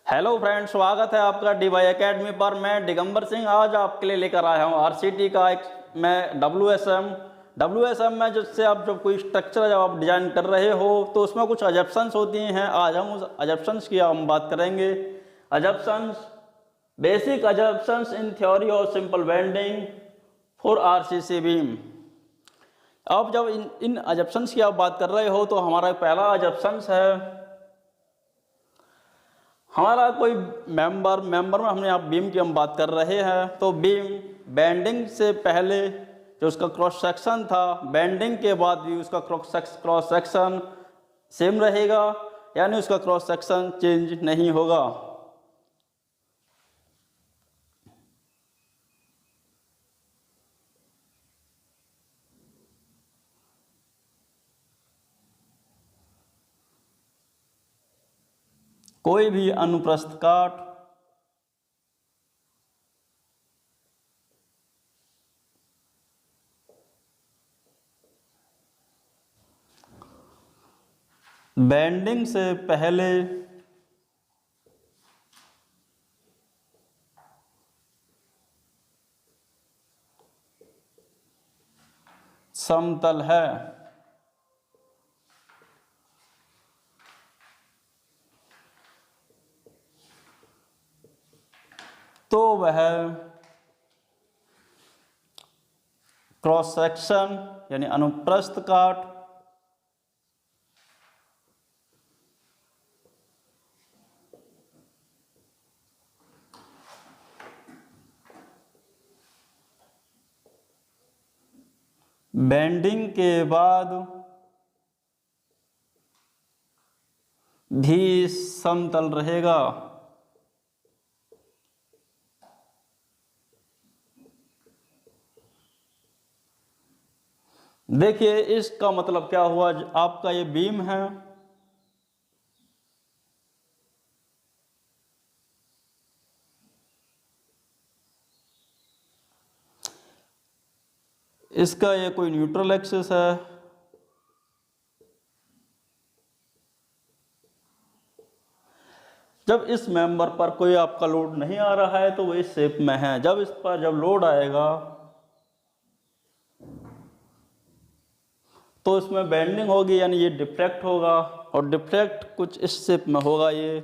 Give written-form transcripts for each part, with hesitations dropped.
Hello friends, स्वागत है आपका डीवाई एकेडमी पर। मैं दिगंबर सिंह आज आपके लिए लेकर आया हूं आरसीटी का एक मैं डब्ल्यूएसएम में जिससे आप जब कोई स्ट्रक्चर जब आप डिजाइन कर रहे हो तो उसमें कुछ अजप्शंस होती हैं। आज हम उस अजप्शंस की हम बात करेंगे। अजप्शंस, बेसिक अजप्शंस इन थ्योरी और simple bending for RCC beam. अब जब इन अजप्शंस की आप बात कर रहे हो तो हमारा पहला अजप्शंस है, हमारा कोई मेंबर में हमने आप बीम की हम बात कर रहे हैं तो बीम बेंडिंग से पहले जो उसका क्रॉस सेक्शन था, बेंडिंग के बाद भी उसका क्रॉस सेक्शन सेम रहेगा, यानी उसका क्रॉस सेक्शन चेंज नहीं होगा। कोई भी अनुप्रस्थ काट बेंडिंग से पहले समतल है, तो वह क्रॉस सेक्शन यानी अनुप्रस्थ काट बेंडिंग के बाद भी समतल रहेगा। देखिए इसका मतलब क्या हुआ, आपका ये बीम है, इसका ये कोई न्यूट्रल एक्सिस है, जब इस मेंबर पर कोई आपका लोड नहीं आ रहा है तो वो इस शेप में है। जब इस पर जब लोड आएगा तो इसमें बेंडिंग होगी, यानी ये डिफ्लेक्ट होगा, और डिफ्लेक्ट कुछ इस शेप में होगा। ये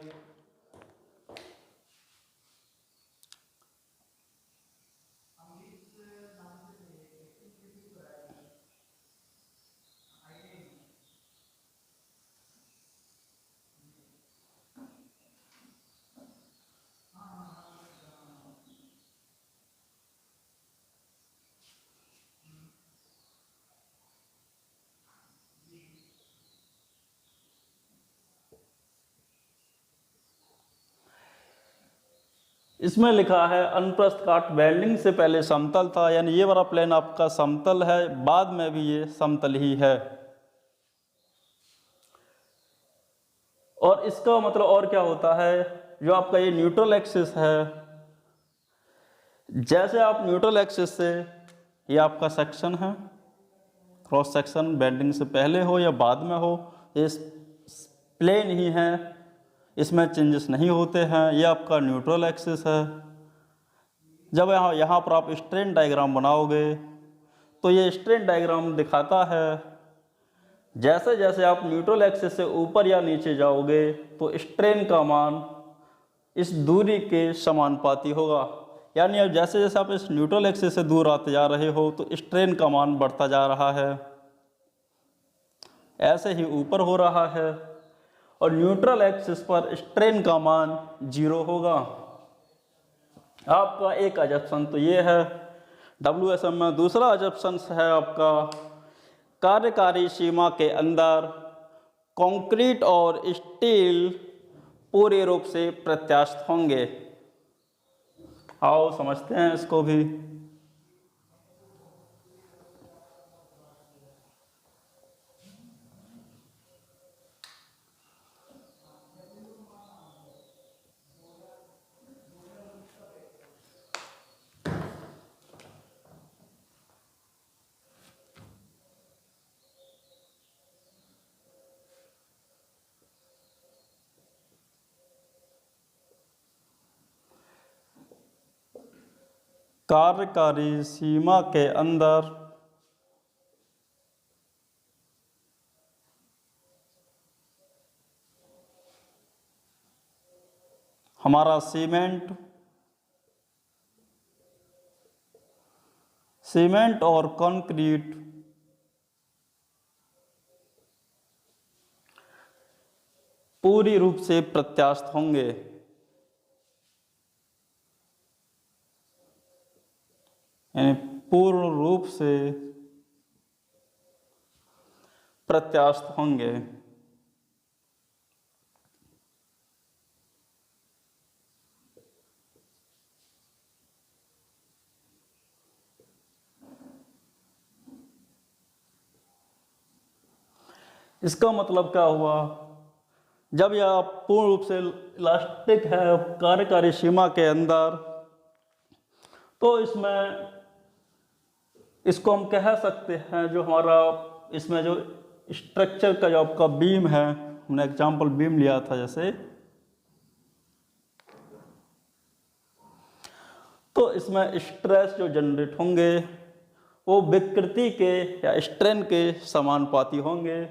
इसमें लिखा है अनुप्रस्थ काट बेंडिंग से पहले समतल था, यानी ये वाला प्लेन आपका समतल है, बाद में भी ये समतल ही है। और इसका मतलब और क्या होता है, जो आपका ये न्यूट्रल एक्सिस है, जैसे आप न्यूट्रल एक्सिस से, ये आपका सेक्शन है, क्रॉस सेक्शन बेंडिंग से पहले हो या बाद में हो, ये प्लेन ही है, इसमें चेंजेस नहीं होते हैं। ये आपका न्यूट्रल एक्सिस है। जब यहाँ पर आप स्ट्रेन डायग्राम बनाओगे तो ये स्ट्रेन डायग्राम दिखाता है जैसे जैसे आप न्यूट्रल एक्सिस से ऊपर या नीचे जाओगे तो स्ट्रेन का मान इस दूरी के समानुपाती होगा, यानी अब जैसे जैसे आप इस न्यूट्रल एक्सिस से दूर आते जा रहे हो तो स्ट्रेन का मान बढ़ता जा रहा है, ऐसे ही ऊपर हो रहा है, और न्यूट्रल एक्सिस पर स्ट्रेन का मान 0 होगा। आपका एक अजप्शन तो ये है डब्ल्यूएसएम में। दूसरा अजप्शन है आपका, कार्यकारी सीमा के अंदर कंक्रीट और स्टील पूरे रूप से प्रत्यास्थ होंगे। आओ समझते हैं इसको भी। कार्यकारी सीमा के अंदर हमारा सीमेंट और कंक्रीट पूरी रूप से प्रत्यास्थ होंगे। यानी पूर्ण रूप से प्रत्यास्थ होंगे। इसका मतलब क्या हुआ, जब यह पूर्ण रूप से इलास्टिक है कार्यकारी सीमा के अंदर, तो इसको हम कह सकते हैं जो हमारा इसमें जो स्ट्रक्चर का जो आपका बीम है, हमने एग्जांपल बीम लिया था जैसे, तो इसमें स्ट्रेस जो जनरेट होंगे वो विकृति के या स्ट्रेन के समानुपाती होंगे।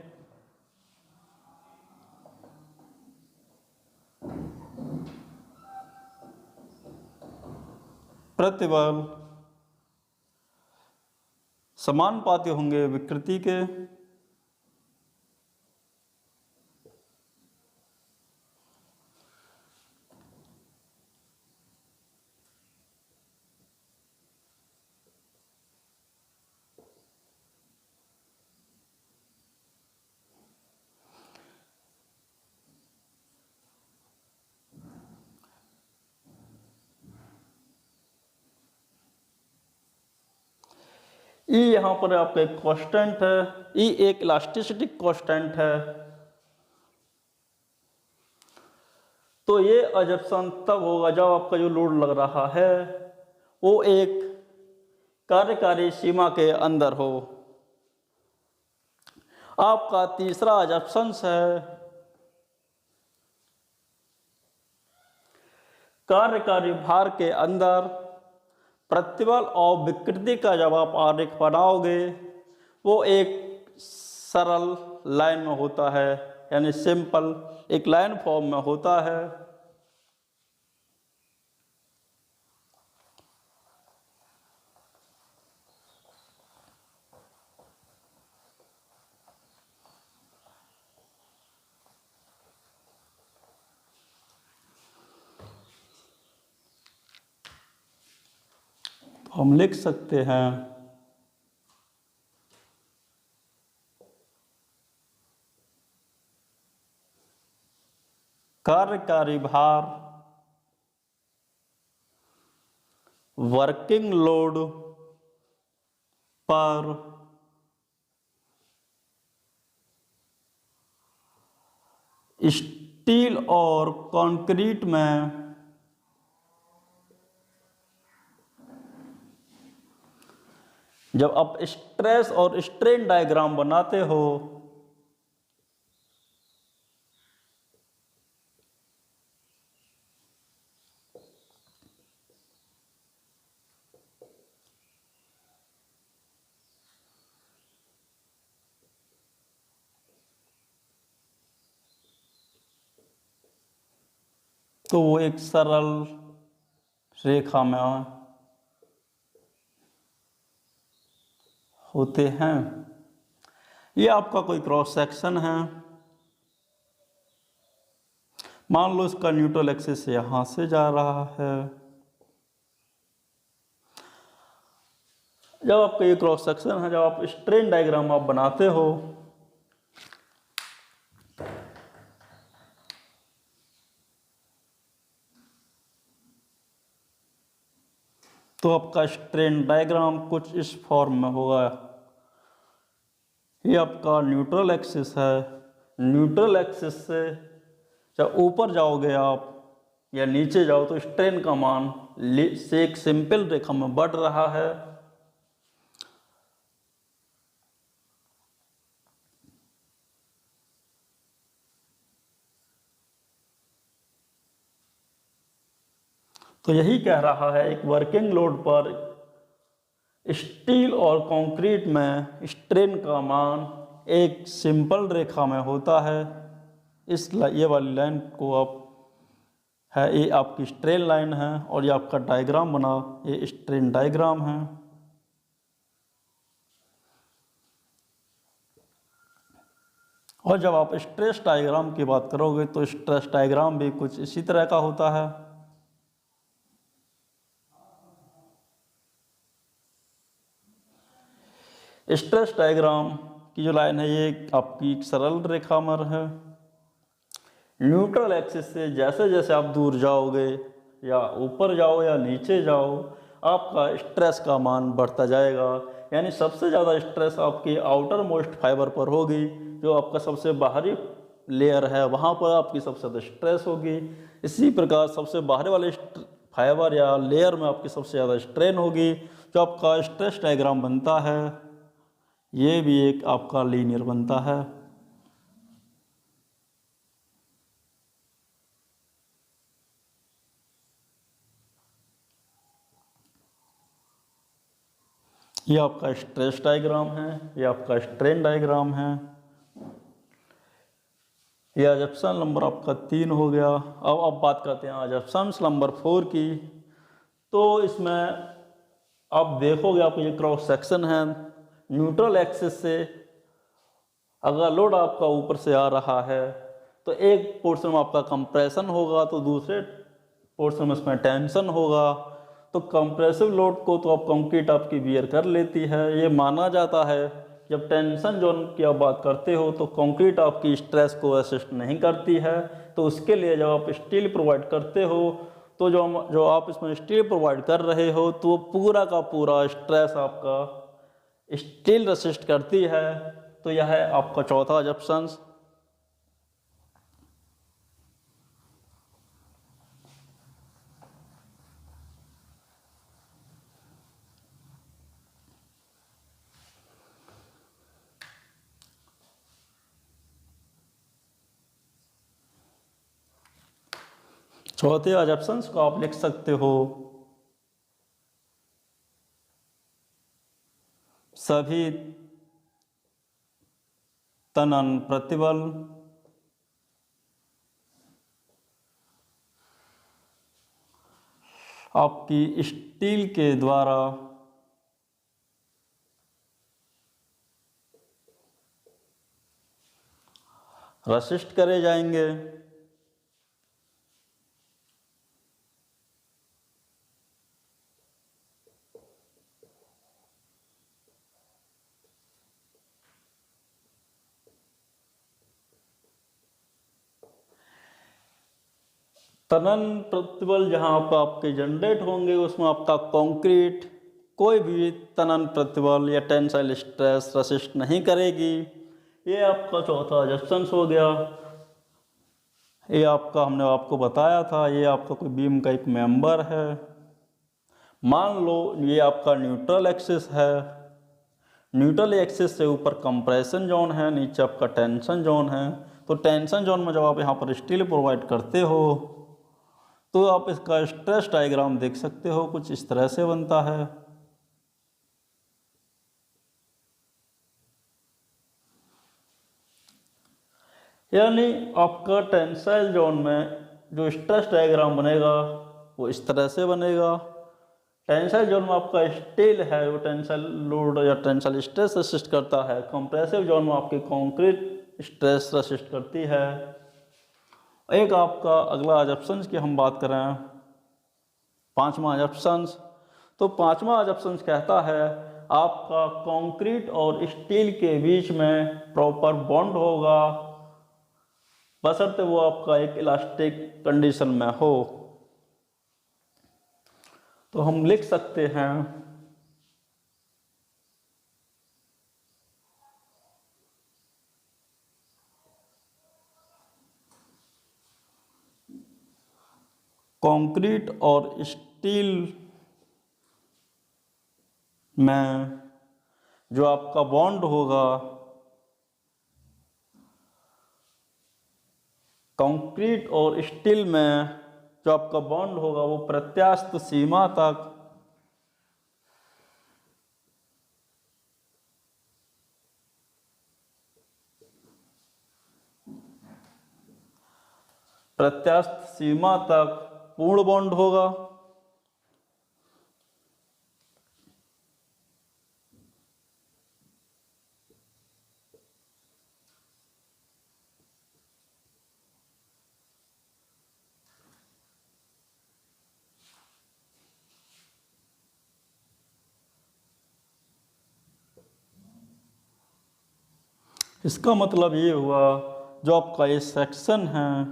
प्रतिबल समानुपाती होंगे विकृति के। ई यहाँ पर आपका एक कांस्टेंट है, ई एक इलास्टिसिटी कांस्टेंट है। तो ये एजप्शन तब होगा जब आपका जो लोड लग रहा है वो एक कार्यकारी सीमा के अंदर हो। आपका तीसरा एजप्शन है कार्यकारी भार के अंदर प्रतिबल और विकृति का जब आप आरेख बनाओगे वो एक सरल लाइन में होता है, यानी सिंपल एक लाइन फॉर्म में होता है। हम लिख सकते हैं कार्यकारी भार वर्किंग लोड पर स्टील और कंक्रीट में जब आप स्ट्रेस और स्ट्रेन डायग्राम बनाते हो तो वो एक सरल रेखा में होते हैं। ये आपका कोई क्रॉस सेक्शन है, मान लो इसका न्यूट्रल एक्सिस यहां से जा रहा है। जब आपका ये क्रॉस सेक्शन है, जब आप स्ट्रेन डायग्राम आप बनाते हो तो आपका स्ट्रेन डायग्राम कुछ इस फॉर्म में होगा। ये आपका न्यूट्रल एक्सिस है, न्यूट्रल एक्सिस से जब ऊपर जाओगे आप या नीचे जाओ तो स्ट्रेन का मान से एक सिंपल रेखा में बढ़ रहा है। तो यही कह रहा है एक वर्किंग लोड पर स्टील और कंक्रीट में स्ट्रेन का मान एक सिंपल रेखा में होता है। ये वाली लाइन को आप है, ये आपकी स्ट्रेन लाइन है और ये आपका डायग्राम बना, ये स्ट्रेन डायग्राम है। और जब आप स्ट्रेस डायग्राम की बात करोगे तो स्ट्रेस डायग्राम भी कुछ इसी तरह का होता है। स्ट्रेस डायग्राम की जो लाइन है ये आपकी एक सरल रेखा में है। न्यूट्रल एक्सिस से जैसे जैसे आप दूर जाओगे या ऊपर जाओ या नीचे जाओ, आपका स्ट्रेस का मान बढ़ता जाएगा। यानी सबसे ज़्यादा स्ट्रेस आपकी आउटर मोस्ट फाइबर पर होगी, जो आपका सबसे बाहरी लेयर है वहाँ पर आपकी सबसे ज़्यादा स्ट्रेस होगी। इसी प्रकार सबसे बाहरी वाले फाइबर या लेयर में आपकी सबसे ज़्यादा स्ट्रेन होगी। जो आपका स्ट्रेस डायग्राम बनता है ये भी एक आपका लीनियर बनता है। ये आपका स्ट्रेस डायग्राम है, ये आपका स्ट्रेन डायग्राम है। ये एजप्शन नंबर आपका 3 हो गया। अब बात करते हैं एजप्शन नंबर 4 की। तो इसमें आप देखोगे, आप ये क्रॉस सेक्शन है, न्यूट्रल एक्सिस से अगर लोड आपका ऊपर से आ रहा है तो एक पोर्शन में आपका कंप्रेशन होगा तो दूसरे पोर्शन में इसमें टेंशन होगा। तो कंप्रेसिव लोड को तो आप कंक्रीट आपकी बियर कर लेती है। ये माना जाता है जब टेंशन जोन की आप बात करते हो तो कंक्रीट आपकी स्ट्रेस को असिस्ट नहीं करती है। तो उसके लिए जब आप स्टील प्रोवाइड करते हो तो जो आप इसमें स्टील प्रोवाइड कर रहे हो तो पूरा का पूरा स्ट्रेस आपका स्टील रेसिस्ट करती है। तो यह है आपका चौथा एजप्शन। चौथे एजप्शंस को आप लिख सकते हो, सभी तनन प्रतिबल आपकी स्टील के द्वारा रेसिस्ट करे जाएंगे। तनन प्रतिबल जहाँ पर आपके जनरेट होंगे उसमें आपका कंक्रीट कोई भी तनन प्रतिबल या टेंसाइल स्ट्रेस रेसिस्ट नहीं करेगी। ये आपका चौथा एजप्शन हो गया। ये आपका हमने आपको बताया था, ये आपका कोई बीम का एक मेंबर है। मान लो ये आपका न्यूट्रल एक्सिस है। न्यूट्रल एक्सिस से ऊपर कंप्रेशन जोन है, नीचे आपका टेंशन जोन है। तो टेंशन जोन में जब आप यहाँ पर स्टील प्रोवाइड करते हो तो आप इसका स्ट्रेस डायग्राम देख सकते हो, कुछ इस तरह से बनता है। यानी आपका टेंसाइल जोन में जो स्ट्रेस डायग्राम बनेगा वो इस तरह से बनेगा। टेंसाइल जोन में आपका स्टील है वो टेंसाइल लोड या टेंसाइल स्ट्रेस रेसिस्ट करता है। कंप्रेसिव जोन में आपकी कंक्रीट स्ट्रेस रेसिस्ट करती है। एक आपका अगला एजप्शन की हम बात करें, पांचवा एजप्शन। तो पांचवा एजप्शन कहता है आपका कंक्रीट और स्टील के बीच में प्रॉपर बॉन्ड होगा, बशर्ते वो आपका एक इलास्टिक कंडीशन में हो। तो हम लिख सकते हैं कंक्रीट और स्टील में जो आपका बॉन्ड होगा, कंक्रीट और स्टील में जो आपका बॉन्ड होगा वो प्रत्यास्थ सीमा तक प्रत्यास्थ सीमा तक पूर्ण बॉन्ड होगा। इसका मतलब ये हुआ जो आपका ये सेक्शन है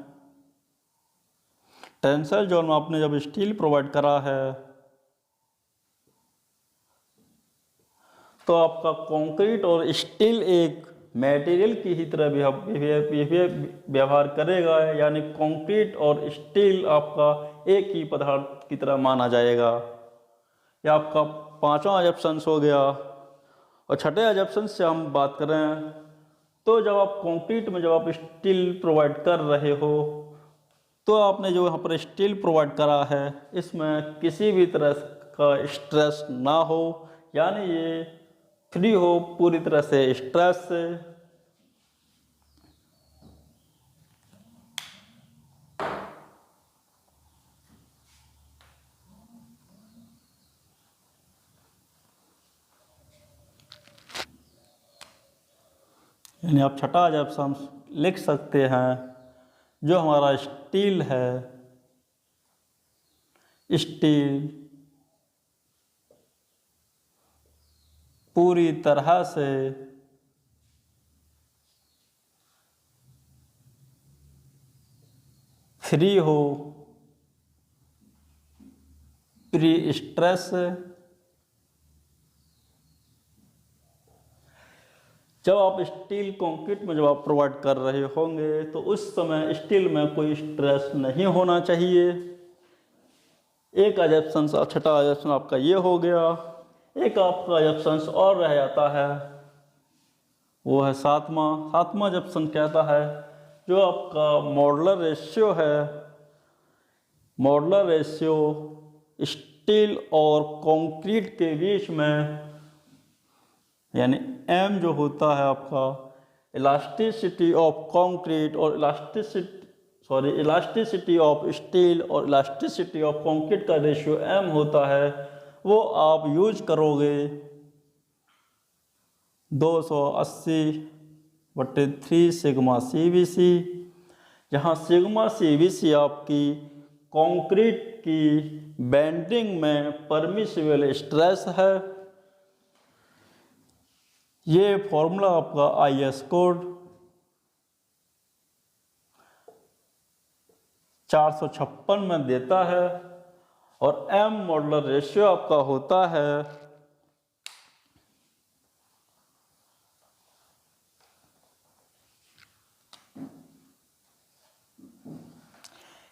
टेंसाइल जोन में आपने जब स्टील प्रोवाइड करा है तो आपका कंक्रीट और स्टील एक मटेरियल की ही तरह व्यवहार करेगा, यानी कंक्रीट और स्टील आपका एक ही पदार्थ की तरह माना जाएगा। यह आपका पांचवा अजम्पशंस हो गया। और छठे अजम्पशंस से हम बात करें तो जब आप कंक्रीट में जब आप स्टील प्रोवाइड कर रहे हो तो आपने जो यहाँ पर स्टील प्रोवाइड करा है इसमें किसी भी तरह का स्ट्रेस ना हो, यानी ये फ्री हो पूरी तरह से स्ट्रेस से। यानी आप छठा अजम्पशन लिख सकते हैं जो हमारा स्टील है, स्टील पूरी तरह से फ्री हो प्री स्ट्रेस से। जब आप स्टील कंक्रीट में जब आप प्रोवाइड कर रहे होंगे तो उस समय स्टील में कोई स्ट्रेस नहीं होना चाहिए। एक अजम्पशन छठा अजम्पशन आपका ये हो गया। एक आपका अजम्पशन और रह जाता है, वो है सातवां अजम्पशन कहता है जो आपका मॉडुलर रेशियो है, मॉडुलर रेशियो स्टील और कंक्रीट के बीच में, यानी M जो होता है आपका इलास्टिसिटी ऑफ कंक्रीट और इलास्टिसिटी ऑफ स्टील और इलास्टिसिटी ऑफ कंक्रीट का रेशियो M होता है, वो आप यूज करोगे 280/3 सिग्मा CBC, जहाँ सिग्मा CBC आपकी कंक्रीट की बेंडिंग में परमिसिबल स्ट्रेस है। ये फॉर्मूला आपका IS कोड 456 में देता है और M मॉडुलर रेशियो आपका होता है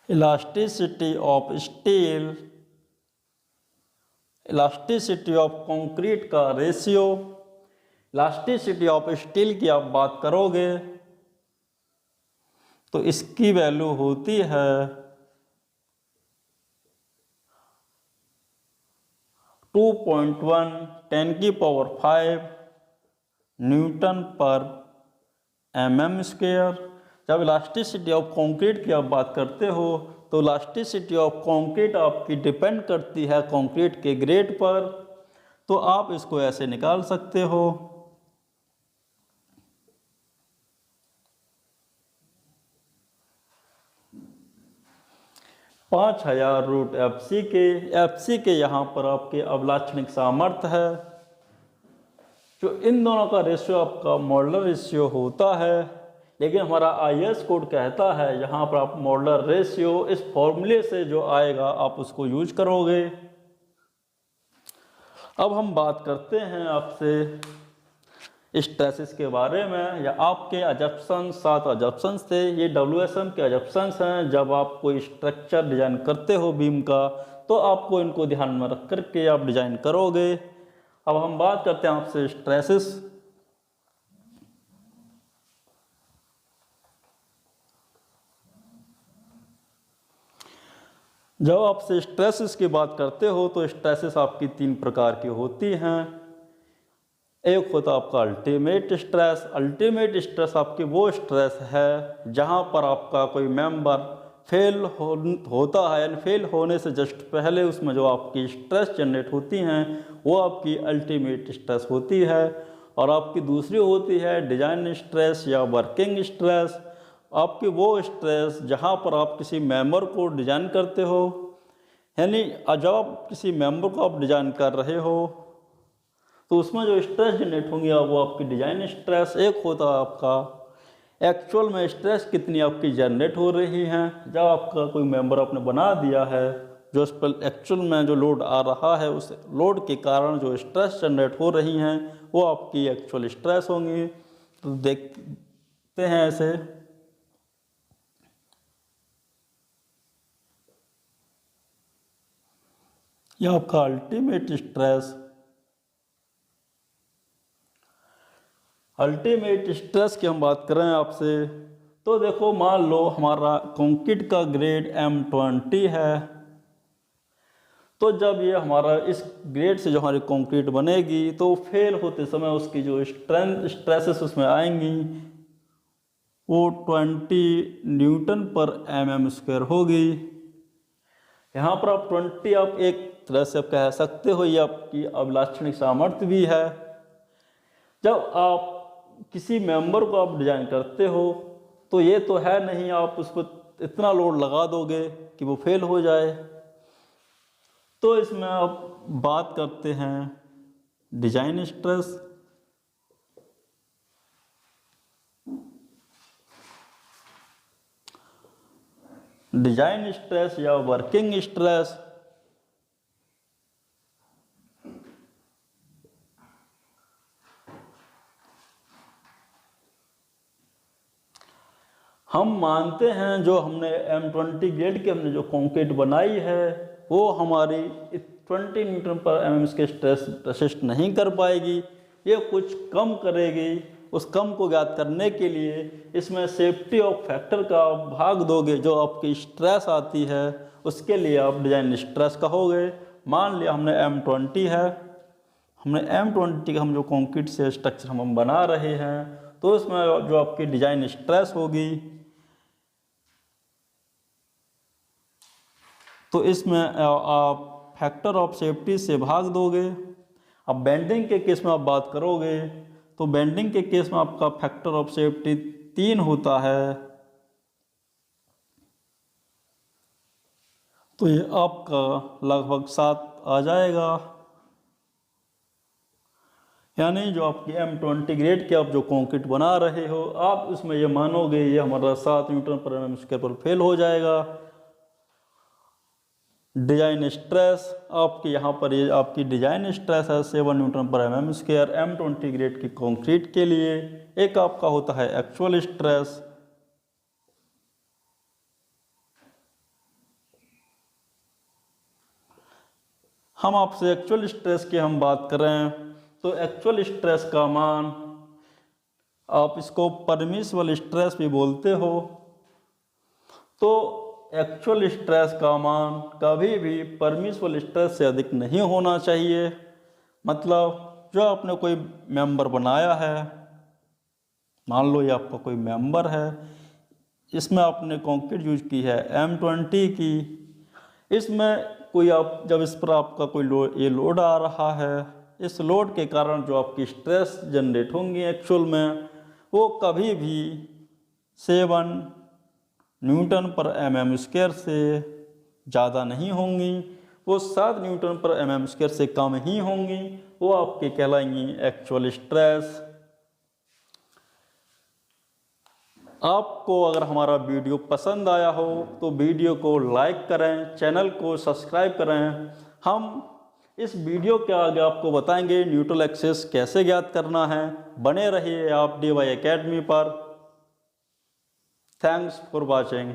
elasticity of steel elasticity of concrete का रेशियो। इलास्टिसिटी ऑफ स्टील की आप बात करोगे तो इसकी वैल्यू होती है 2.1 10⁵ न्यूटन पर mm²। जब इलास्टिसिटी ऑफ कंक्रीट की आप बात करते हो तो इलास्टिसिटी ऑफ कंक्रीट आपकी डिपेंड करती है कंक्रीट के ग्रेड पर, तो आप इसको ऐसे निकाल सकते हो। ₹5000 FC के यहाँ पर आपके अवलाक्षणिक सामर्थ्य है, जो इन दोनों का रेशियो आपका मॉडुलर रेशियो होता है। लेकिन हमारा IS कोड कहता है यहाँ पर आप मॉडुलर रेशियो इस फॉर्मूले से जो आएगा आप उसको यूज करोगे। अब हम बात करते हैं आपसे स्ट्रेसेस के बारे में, या आपके अजम्पशन 7 अजम्पशन थे। ये WSM के अजम्पशंस हैं। जब आप कोई स्ट्रक्चर डिजाइन करते हो बीम का तो आपको इनको ध्यान में रख करके आप डिजाइन करोगे। अब हम बात करते हैं आपसे स्ट्रेसेस। जब आपसे स्ट्रेसेस की बात करते हो तो स्ट्रेसेस आपकी 3 प्रकार की होती हैं। एक होता है आपका अल्टीमेट स्ट्रेस। अल्टीमेट स्ट्रेस आपकी वो स्ट्रेस है जहाँ पर आपका कोई मेंबर होता है, यानी फेल होने से जस्ट पहले उसमें जो आपकी स्ट्रेस जनरेट होती हैं वो आपकी अल्टीमेट स्ट्रेस होती है। और आपकी दूसरी होती है डिज़ाइन स्ट्रेस या वर्किंग स्ट्रेस। आपकी वो स्ट्रेस जहाँ पर आप किसी मेंबर को डिज़ाइन करते हो, यानी जब आप किसी मेंबर को आप डिज़ाइन कर रहे हो तो उसमें जो स्ट्रेस जनरेट होंगी वो आपकी डिज़ाइन स्ट्रेस। एक होता है आपका एक्चुअल में स्ट्रेस कितनी आपकी जनरेट हो रही हैं, जब आपका कोई मेंबर आपने बना दिया है, जो उस पर एक्चुअल में जो लोड आ रहा है उस लोड के कारण जो स्ट्रेस जनरेट हो रही हैं वो आपकी एक्चुअल स्ट्रेस होंगी। तो देखते हैं ऐसे। यह आपका अल्टीमेट स्ट्रेस। अल्टीमेट स्ट्रेस की हम बात करें आपसे तो देखो, मान लो हमारा कंक्रीट का ग्रेड M20 है। तो जब ये हमारा इस ग्रेड से जो हमारी कंक्रीट बनेगी तो फेल होते समय उसकी जो स्ट्रेसेस उसमें आएंगी वो 20 न्यूटन पर mm² होगी। यहाँ पर आप 20 आप एक तरह से कह सकते हो ये आपकी अभिलाक्षणिक सामर्थ्य भी है। जब आप किसी मेंबर को आप डिज़ाइन करते हो तो ये तो है नहीं आप उस पर इतना लोड लगा दोगे कि वो फेल हो जाए। तो इसमें आप बात करते हैं डिज़ाइन स्ट्रेस। डिज़ाइन स्ट्रेस या वर्किंग स्ट्रेस। हम मानते हैं जो हमने M20 ग्रेड की हमने जो कंक्रीट बनाई है वो हमारी 20 न्यूटन पर mm के स्ट्रेस रेसिस्ट नहीं कर पाएगी, ये कुछ कम करेगी। उस कम को ज्ञात करने के लिए इसमें सेफ्टी ऑफ फैक्टर का भाग दोगे, जो आपकी स्ट्रेस आती है उसके लिए आप डिज़ाइन स्ट्रेस कहोगे। मान लिया हमने M20 है, हमने M20 का हम जो कंक्रीट से स्ट्रक्चर हम बना रहे हैं तो इसमें जो आपकी डिज़ाइन स्ट्रेस होगी तो इसमें आप फैक्टर ऑफ सेफ्टी से भाग दोगे। अब बेंडिंग के केस में आप बात करोगे तो बेंडिंग के केस में आपका फैक्टर ऑफ सेफ्टी 3 होता है, तो ये आपका लगभग 7 आ जाएगा। यानी जो आपकी M20 ग्रेड के आप जो कंक्रीट बना रहे हो आप उसमें ये मानोगे ये हमारा 7 न्यूटन पर mm² पर फेल हो जाएगा। डिज़ाइन स्ट्रेस आपके यहाँ पर ये आपकी डिज़ाइन स्ट्रेस है 7 न्यूटन पर mm² M20 ग्रेड की कंक्रीट के लिए। एक आपका होता है एक्चुअल स्ट्रेस। हम आपसे एक्चुअल स्ट्रेस की हम बात करें तो एक्चुअल स्ट्रेस का मान, आप इसको परमिसिबल स्ट्रेस भी बोलते हो, तो एक्चुअल स्ट्रेस का मान कभी भी परमिसिबल स्ट्रेस से अधिक नहीं होना चाहिए। मतलब जो आपने कोई मेंबर बनाया है, मान लो ये आपका कोई मेंबर है, इसमें आपने कंक्रीट यूज की है M20 की, इसमें कोई आप जब इस पर आपका कोई लोड आ रहा है, इस लोड के कारण जो आपकी स्ट्रेस जनरेट होंगी एक्चुअल में वो कभी भी 7 न्यूटन पर mm² से ज़्यादा नहीं होंगी, वो 7 न्यूटन पर mm² से कम ही होंगी, वो आपके कहलाएंगी एक्चुअल स्ट्रेस। आपको अगर हमारा वीडियो पसंद आया हो तो वीडियो को लाइक करें, चैनल को सब्सक्राइब करें। हम इस वीडियो के आगे आपको बताएंगे न्यूट्रल एक्सिस कैसे ज्ञात करना है। बने रहिए आप DY Academy पर। Thanks for watching.